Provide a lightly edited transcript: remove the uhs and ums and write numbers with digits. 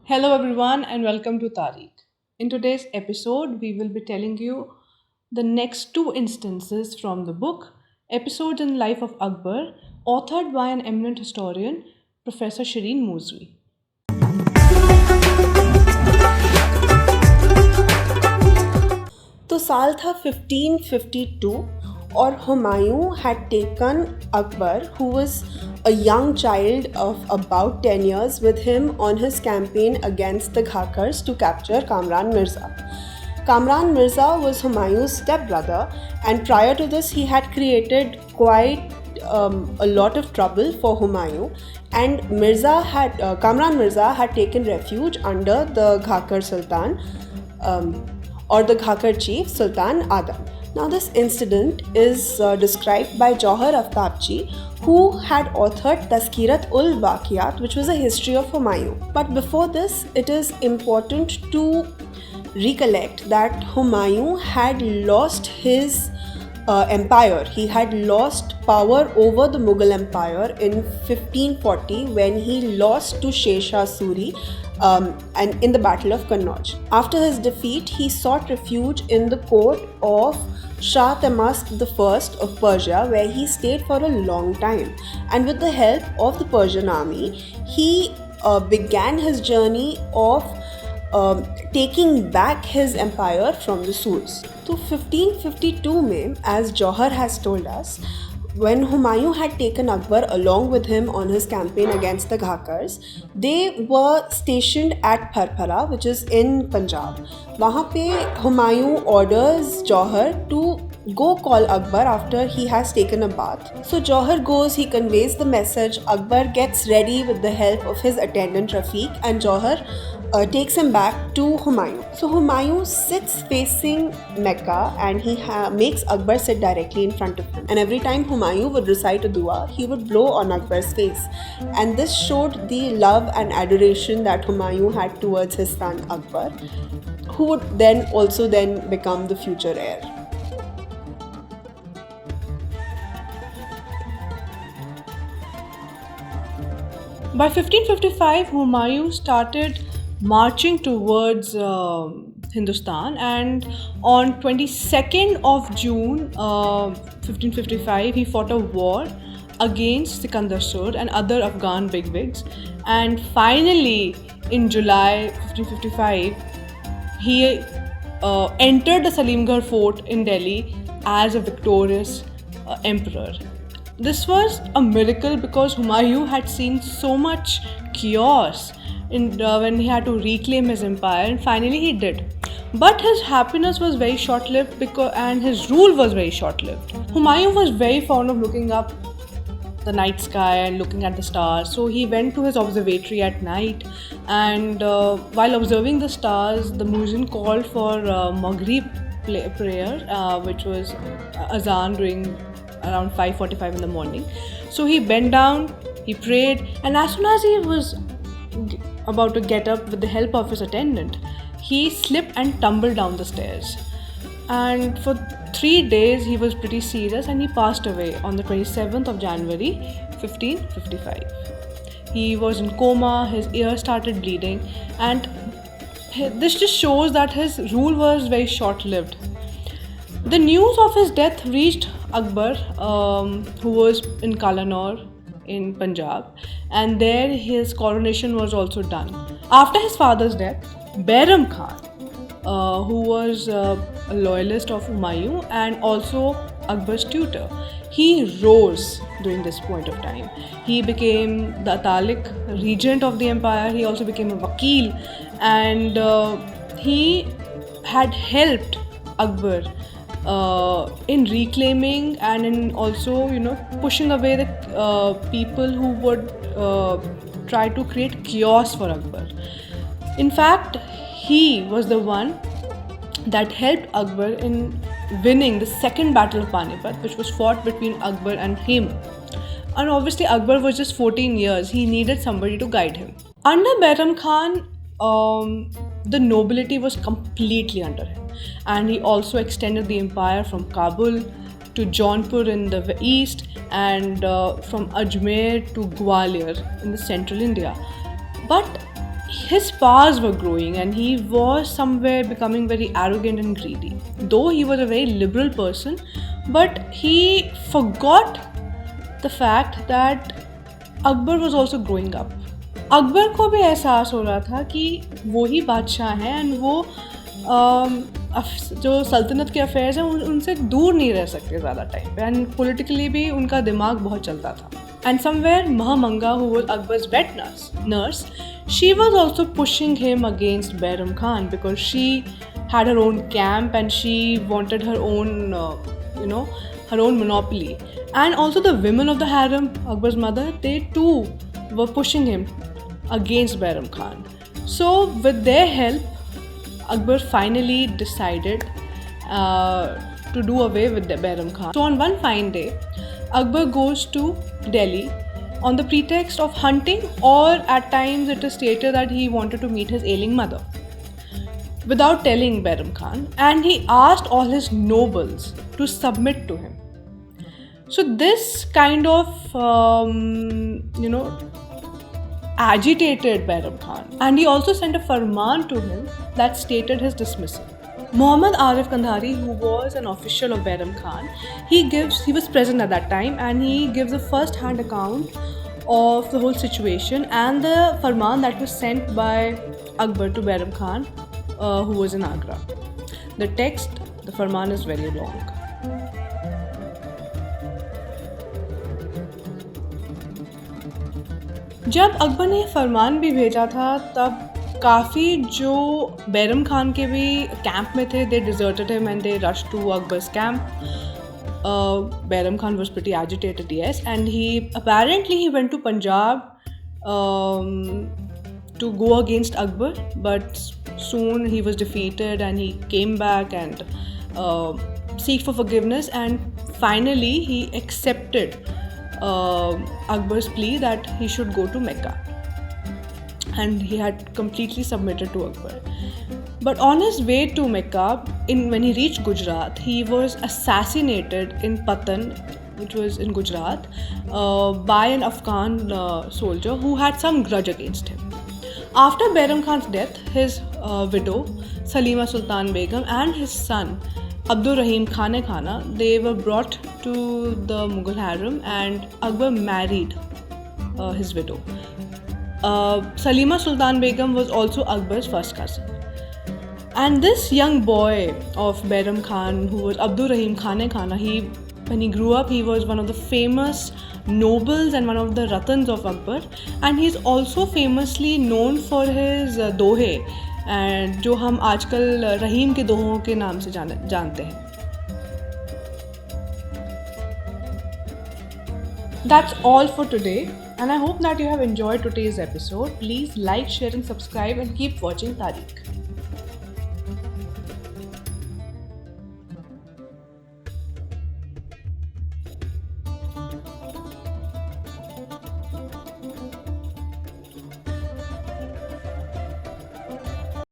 Hello, everyone, and welcome to Tareekh. In today's episode, we will be telling you the next two instances from the book Episodes in Life of Akbar, authored by an eminent historian, Professor Shireen Mooswi. तो साल था 1552 और Humayun had taken Akbar, who was a young child of about 10 years, with him on his campaign against the Ghakkars to capture Kamran Mirza. Kamran Mirza was Humayun's stepbrother, and prior to this, he had created quite a lot of trouble for Humayun. And Kamran Mirza had taken refuge under the Ghakkar Sultan, or the Ghakkar chief Sultan Adam. Now, this incident is described by Jauhar Aftabji, who had authored Tazkirat ul Baqiyat, which was a history of Humayun. But before this, it is important to recollect that Humayun had lost his empire. He had lost power over the Mughal Empire in 1540 when he lost to Sher Shah Suri and in the Battle of Kannauj. After his defeat, he sought refuge in the court of Shah Tahmasp I of Persia, where he stayed for a long time. And with the help of the Persian army, he began his journey of taking back his empire from the Surs. So 1552 में, as Jauhar has told us, when Humayun had taken Akbar along with him on his campaign against the Ghakkars, they were stationed at Pharphara, which is in Punjab. वहाँ पे Humayun orders Jauhar to go call Akbar after he has taken a bath. So Jauhar goes, he conveys the message, Akbar gets ready with the help of his attendant Rafiq, and Jauhar takes him back to Humayun. So Humayun sits facing Mecca, and he makes Akbar sit directly in front of him. And every time Humayun would recite a dua, he would blow on Akbar's face. And this showed the love and adoration that Humayun had towards his son Akbar, who would then become the future heir. By 1555, Humayun started marching towards Hindustan, and on 22nd of June 1555 he fought a war against Sikandar Sur and other Afghan bigwigs, and finally in July 1555 he entered the Salimgarh fort in Delhi as a victorious emperor. This was a miracle because Humayun had seen so much chaos when he had to reclaim his empire, and finally he did. But his happiness was very short-lived and his rule was very short-lived. Humayun was very fond of looking up the night sky and looking at the stars, so he went to his observatory at night, and while observing the stars, the muezzin called for Maghrib prayer, which was azan during around 5:45 in the morning. So he bent down, he prayed, and as soon as he was about to get up with the help of his attendant, he slipped and tumbled down the stairs. And for 3 days he was pretty serious, and he passed away on the 27th of January 1555. He was in coma, his ear started bleeding, and this just shows that his rule was very short-lived. The news of his death reached Akbar, who was in Kalanur in Punjab, and there his coronation was also done. After his father's death, Bairam Khan, who was a loyalist of Humayun and also Akbar's tutor, he rose during this point of time. He became the Atalik regent of the empire. He also became a Vakil, and he had helped Akbar in reclaiming and in also pushing away the people who would try to create chaos for Akbar. In fact, he was the one that helped Akbar in winning the second battle of Panipat, which was fought between Akbar and him. And obviously Akbar was just 14 years. He needed somebody to guide him. Under Bairam Khan, the nobility was completely under him, and he also extended the empire from Kabul to Jaunpur in the east and from Ajmer to Gwalior in the central India. But his powers were growing and he was somewhere becoming very arrogant and greedy. Though he was a very liberal person, but he forgot the fact that Akbar was also growing up. Akbar को भी एहसास हो रहा था कि वो ही बादशाह हैं एंड वो जो सल्तनत के अफेयर्स हैं उनसे दूर नहीं रह सकते ज़्यादा टाइम पे एंड पॉलिटिकली भी उनका दिमाग बहुत चलता था. And somewhere Maham Anga who was Akbar's wet nurse, she was also pushing him against Bairam Khan because she had her own camp and she wanted her own her own monopoly. And also the women of the harem, Akbar's mother, they too were pushing him against Bairam Khan. So with their help, Akbar finally decided to do away with the Bairam Khan. So on one fine day, Akbar goes to Delhi on the pretext of hunting, or at times it is stated that he wanted to meet his ailing mother, without telling Bairam Khan, and he asked all his nobles to submit to him. So this kind of agitated Bairam Khan, and he also sent a farman to him that stated his dismissal. Muhammad Arif Kandhari, who was an official of Bairam Khan, he was present at that time and he gives a first-hand account of the whole situation and the farman that was sent by Akbar to Bairam Khan, who was in Agra. The text, the farman is very long. जब अकबर ने फरमान भी भेजा था तब काफ़ी जो बैरम खान के भी कैंप में थे, they deserted him and they rushed to Akbar's camp. Bairam Khan was pretty agitated, yes, and he went to Punjab to go against Akbar, but soon he was defeated and he came back and seek for forgiveness, and finally he accepted Akbar's plea that he should go to Mecca, and he had completely submitted to Akbar. But on his way to Mecca, when he reached Gujarat, he was assassinated in Patan, which was in Gujarat, by an Afghan soldier who had some grudge against him. After Bairam Khan's death, his widow, Salima Sultan Begum, and his son, Abdur Rahim Khane Khana, they were brought to the Mughal harem, and Akbar married his widow. Salima Sultan Begum was also Akbar's first cousin. And this young boy of Bairam Khan, who was Abdur Rahim Khane Khana, when he grew up, he was one of the famous nobles and one of the Ratans of Akbar. And he's also famously known for his dohe, and जो हम आजकल रहीम के दोहों के नाम से जानते हैं. That's all for today, and I hope that you have enjoyed today's episode. Please like, share and subscribe and keep watching Tareekh.